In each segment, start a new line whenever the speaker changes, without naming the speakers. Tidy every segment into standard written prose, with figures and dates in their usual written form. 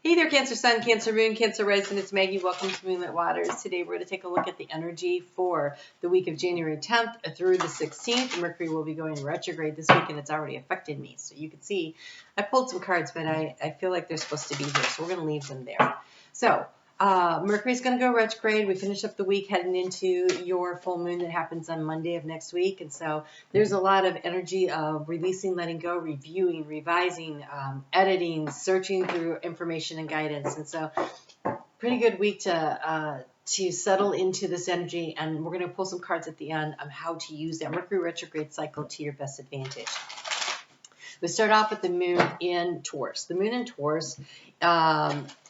Hey there, Cancer Sun, Cancer Moon, Cancer Rising. It's Maggie. Welcome to Moonlit Waters. Today we're going to take a look at the energy for the week of January 10th through the 16th. Mercury will be going retrograde this week, and it's already affected me. So you can see I pulled some cards, but I feel like they're supposed to be here, so we're going to leave them there. So Mercury's going to go retrograde. We finish up the week heading into your full moon that happens on Monday of next week. And so there's a lot of energy of releasing, letting go, reviewing, revising, editing, searching through information and guidance. And so pretty good week to settle into this energy. And we're going to pull some cards at the end of how to use that Mercury retrograde cycle to your best advantage. We start off with the moon in Taurus. The moon in Taurus,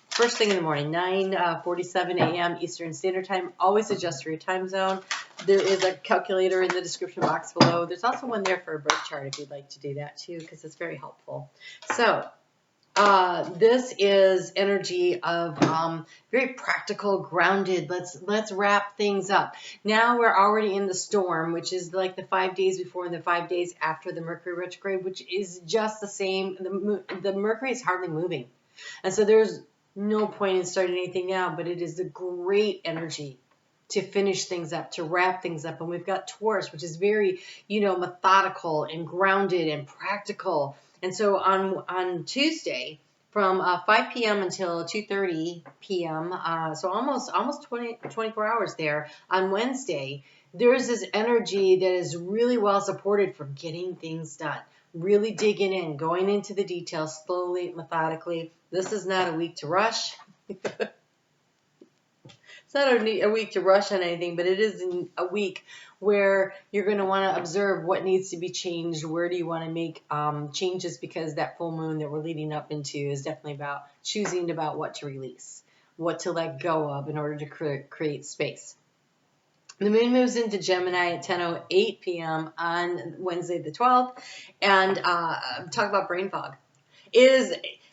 first thing in the morning, 9:47 a.m. Eastern Standard Time. Always adjust for your time zone. There is a calculator in the description box below. There's also one there for a birth chart if you'd like to do that too, because it's very helpful. So this is energy of very practical, grounded. Let's wrap things up. Now we're already in the storm, which is like the 5 days before and the 5 days after the Mercury retrograde, which is just the same. The Mercury is hardly moving, and so there's no point in starting anything now, but it is a great energy to finish things up, to wrap things up. And we've got Taurus, which is very, methodical and grounded and practical. And so on Tuesday, from 5 p.m. until 2:30 p.m., so almost 24 hours there, on Wednesday, there's this energy that is really well supported for getting things done. Really digging in, going into the details slowly, methodically. This is not a week to rush. It's not a week to rush on anything, but it is a week where you're going to want to observe what needs to be changed. Where do you want to make changes? Because that full moon that we're leading up into is definitely about choosing about what to release, what to let go of in order to create space. The moon moves into Gemini at 10:08 p.m. on Wednesday the 12th, and talk about brain fog.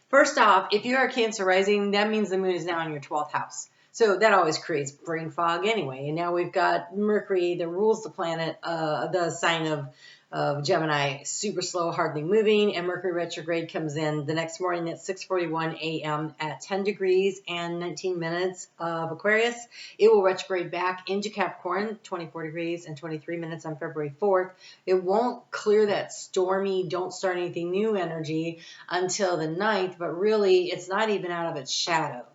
First off, if you are Cancer rising, that means the moon is now in your 12th house. So that always creates brain fog anyway. And now we've got Mercury that rules the planet, the sign of Gemini, super slow, hardly moving, and Mercury retrograde comes in the next morning at 6:41 a.m. at 10 degrees and 19 minutes of Aquarius. It will retrograde back into Capricorn, 24 degrees and 23 minutes on February 4th. It won't clear that stormy, don't start anything new energy until the 9th, but really it's not even out of its shadow.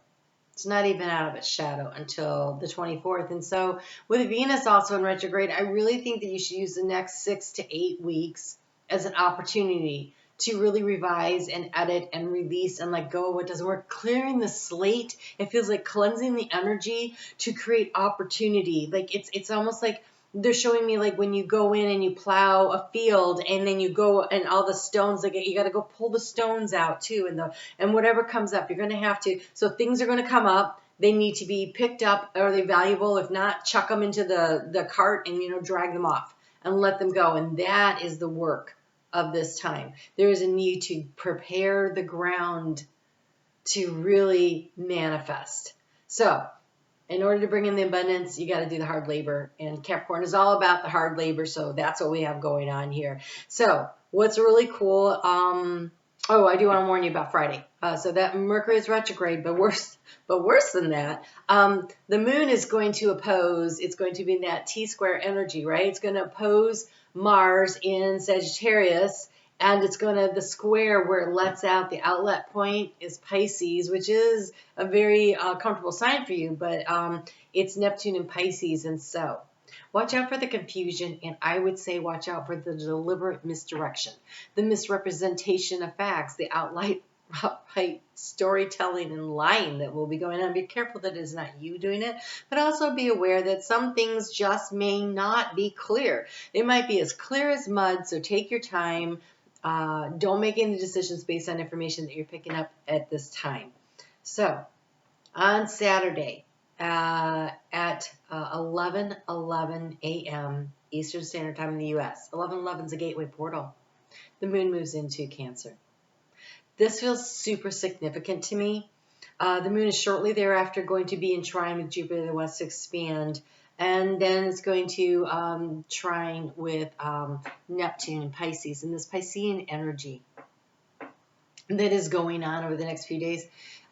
It's not even out of its shadow until the 24th. And so with Venus also in retrograde, I really think that you should use the next 6 to 8 weeks as an opportunity to really revise and edit and release and let go of what doesn't work. Clearing the slate, it feels like cleansing the energy to create opportunity. Like it's almost like they're showing me like when you go in and you plow a field and then you go and all the stones, like you got to go pull the stones out too. And whatever comes up, you're going to have to, so things are going to come up. They need to be picked up. Are they valuable? If not, chuck them into the cart and, drag them off and let them go. And that is the work of this time. There is a need to prepare the ground to really manifest. So in order to bring in the abundance, you got to do the hard labor. And Capricorn is all about the hard labor, so that's what we have going on here. So what's really cool, I do want to warn you about Friday. So that Mercury is retrograde, but worse than that, the moon is going to oppose, it's going to be in that T-square energy, right? It's going to oppose Mars in Sagittarius. And it's the square where it lets out, the outlet point is Pisces, which is a very comfortable sign for you, but it's Neptune in Pisces. And so watch out for the confusion, and I would say watch out for the deliberate misdirection, the misrepresentation of facts, the outright storytelling and lying that will be going on. Be careful that it is not you doing it, but also be aware that some things just may not be clear. They might be as clear as mud, so take your time. Don't make any decisions based on information that you're picking up at this time. So on Saturday at 11:11 a.m. Eastern Standard Time in the U.S., 11:11 is a gateway portal. The moon moves into Cancer. This feels super significant to me. The moon is shortly thereafter going to be in trine with Jupiter that wants to expand. And then it's going to trine with Neptune and Pisces. And this Piscean energy that is going on over the next few days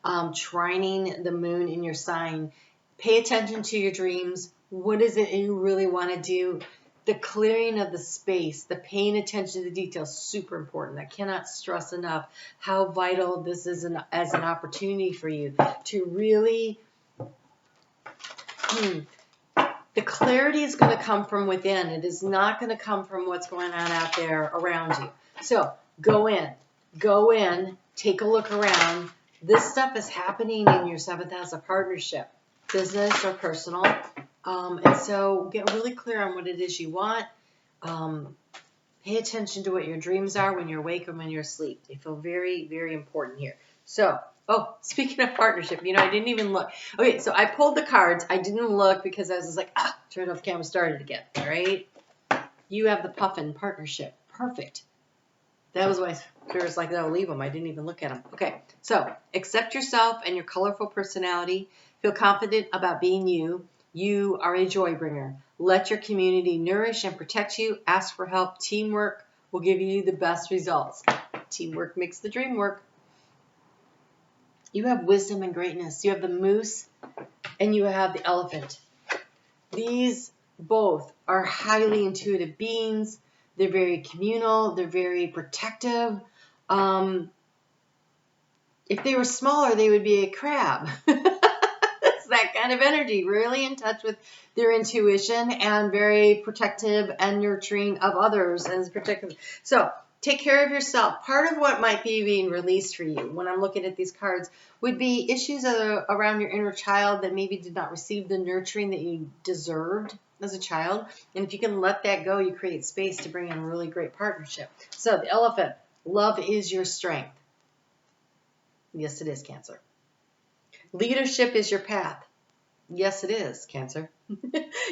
trining the moon in your sign. Pay attention to your dreams. What is it you really want to do? The clearing of the space, the paying attention to the details, super important. I cannot stress enough how vital this is as an opportunity for you to really, the clarity is going to come from within. It is not going to come from what's going on out there around you. So go in, take a look around. This stuff is happening in your 7th house of partnership, business or personal. And so get really clear on what it is you want. Pay attention to what your dreams are when you're awake and when you're asleep. They feel very, very important here. So, speaking of partnership, I didn't even look. Okay, so I pulled the cards. I didn't look because I was just like, turn off the camera, started again. All right? You have the puffin partnership. Perfect. That was why Spirit's like, no, leave them. I didn't even look at them. Okay, so accept yourself and your colorful personality. Feel confident about being you. You are a joy bringer. Let your community nourish and protect you. Ask for help. Teamwork will give you the best results. Teamwork makes the dream work. You have wisdom and greatness. You have the moose and you have the elephant. These both are highly intuitive beings. They're very communal. They're very protective. If they were smaller, they would be a crab. It's that kind of energy, really in touch with their intuition and very protective and nurturing of others and protective. So take care of yourself. Part of what might be being released for you when I'm looking at these cards would be issues around your inner child that maybe did not receive the nurturing that you deserved as a child. And if you can let that go, you create space to bring in a really great partnership. So the elephant, love is your strength. Yes, it is, Cancer. Leadership is your path. Yes, it is, Cancer.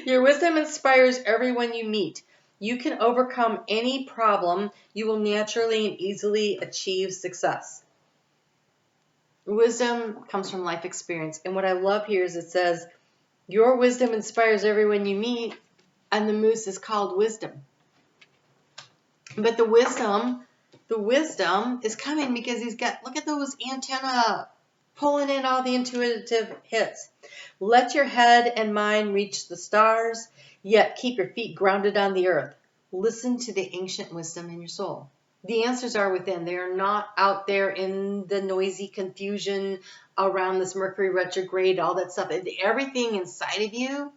Your wisdom inspires everyone you meet. You can overcome any problem. You will naturally and easily achieve success. Wisdom comes from life experience. And what I love here is it says, your wisdom inspires everyone you meet, and the moose is called wisdom. But the wisdom is coming because he's got, look at those antennae pulling in all the intuitive hits. Let your head and mind reach the stars, yet keep your feet grounded on the earth. Listen to the ancient wisdom in your soul. The answers are within. They are not out there in the noisy confusion around this Mercury retrograde, all that stuff. Everything inside of you,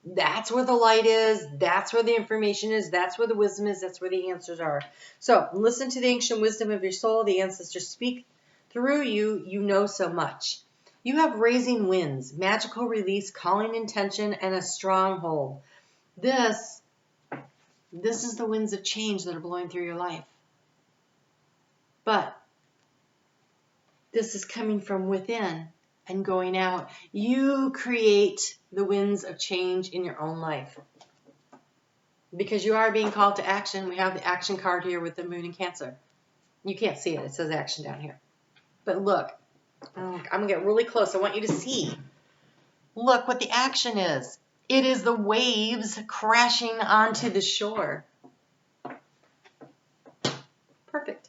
that's where the light is. That's where the information is. That's where the wisdom is. That's where the answers are. So listen to the ancient wisdom of your soul. The ancestors speak through you. You know so much. You have raising winds, magical release, calling intention, and a stronghold. This is the winds of change that are blowing through your life. But this is coming from within and going out. You create the winds of change in your own life. Because you are being called to action. We have the action card here with the moon in Cancer. You can't see it. It says action down here. But look, I'm going to get really close. I want you to see. Look what the action is. It is the waves crashing onto the shore. Perfect.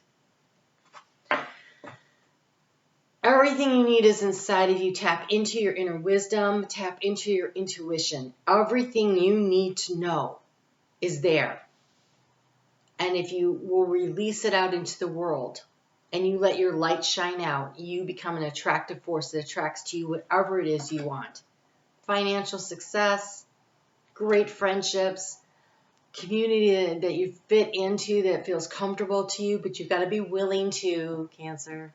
Everything you need is inside of you. Tap into your inner wisdom. Tap into your intuition. Everything you need to know is there. And if you will release it out into the world and you let your light shine out, you become an attractive force that attracts to you whatever it is you want. Financial success, great friendships, community that you fit into that feels comfortable to you, but you've got to be willing to, Cancer.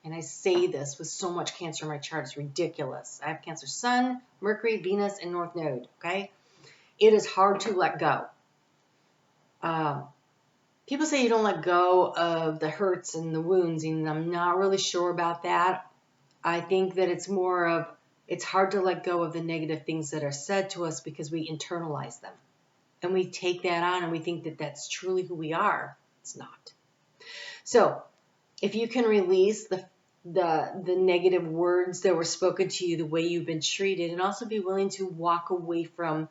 And I say this with so much Cancer in my chart, it's ridiculous. I have Cancer Sun, Mercury, Venus, and North Node, okay? It is hard to let go. People say you don't let go of the hurts and the wounds, and I'm not really sure about that. I think that it's more of, it's hard to let go of the negative things that are said to us because we internalize them. And we take that on and we think that that's truly who we are. It's not. So if you can release the negative words that were spoken to you, the way you've been treated, and also be willing to walk away from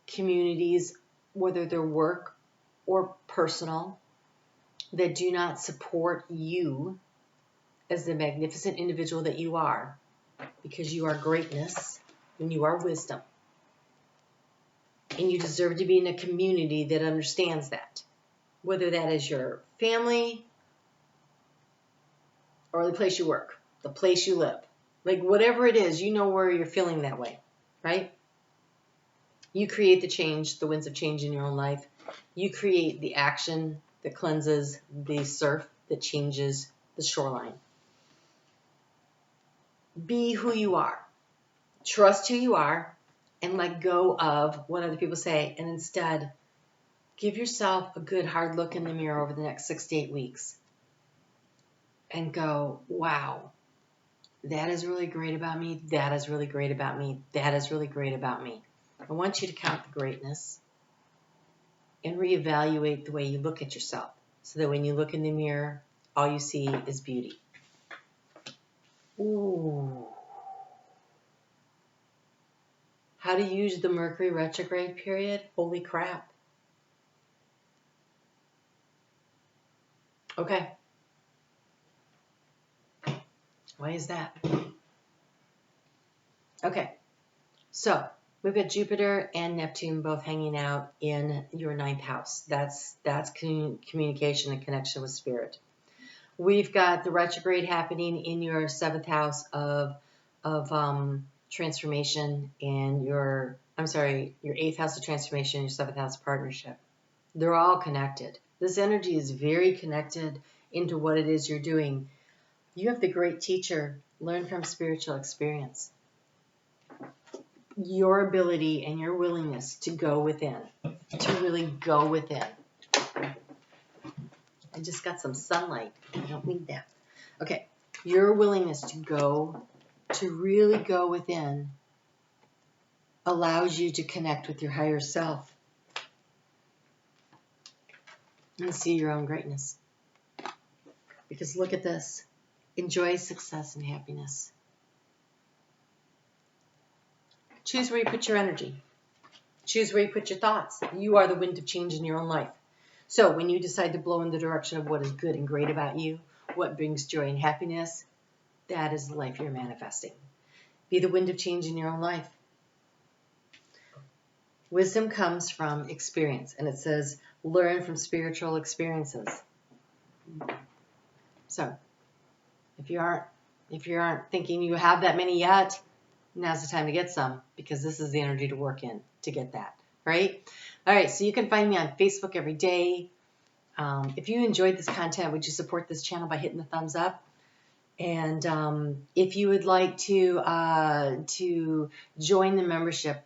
communities, whether they're work or personal, that do not support you as the magnificent individual that you are, because you are greatness and you are wisdom. And you deserve to be in a community that understands that. Whether that is your family or the place you work, the place you live. Like whatever it is, you know where you're feeling that way, right? You create the change, the winds of change in your own life. You create the action that cleanses the surf, that changes the shoreline. Be who you are. Trust who you are and let go of what other people say. And instead, give yourself a good hard look in the mirror over the next 6 to 8 weeks. And go, wow, that is really great about me. That is really great about me. That is really great about me. I want you to count the greatness and reevaluate the way you look at yourself so that when you look in the mirror, all you see is beauty. Ooh. How to use the Mercury retrograde period? Holy crap. Okay. Why is that? Okay. So we've got Jupiter and Neptune both hanging out in your 9th house. That's communication and connection with spirit. We've got the retrograde happening in your 7th house of transformation and your 8th house of transformation, your 7th house of partnership. They're all connected. This energy is very connected into what it is you're doing. You have the great teacher, learn from spiritual experience. Your ability and your willingness to go within, to really go within. I just got some sunlight. I don't need that. Okay, your willingness to really go within allows you to connect with your higher self and see your own greatness. Because look at this. Enjoy success and happiness. Choose where you put your energy. Choose where you put your thoughts. You are the wind of change in your own life. So when you decide to blow in the direction of what is good and great about you, what brings joy and happiness, that is the life you're manifesting. Be the wind of change in your own life. Wisdom comes from experience, and it says, learn from spiritual experiences. So if you aren't thinking you have that many yet, now's the time to get some, because this is the energy to work in to get that, right? All right, so you can find me on Facebook every day. If you enjoyed this content, would you support this channel by hitting the thumbs up? And if you would like to join the membership,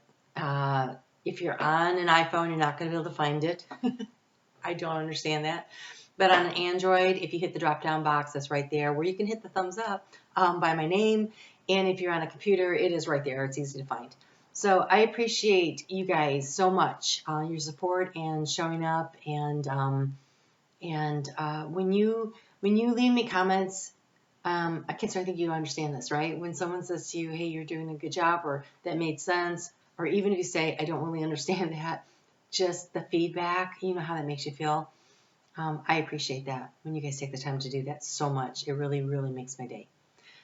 if you're on an iPhone, you're not going to be able to find it. I don't understand that. But on an Android, if you hit the drop-down box, that's right there, where you can hit the thumbs up by my name. And if you're on a computer, it is right there. It's easy to find. So I appreciate you guys so much, your support and showing up. And when you leave me comments, I think you understand this, right? When someone says to you, hey, you're doing a good job, or that made sense, or even if you say, I don't really understand that, just the feedback, you know how that makes you feel. I appreciate that when you guys take the time to do that so much. It really, really makes my day.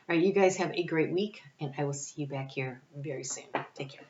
All right, you guys have a great week, and I will see you back here very soon. Take care.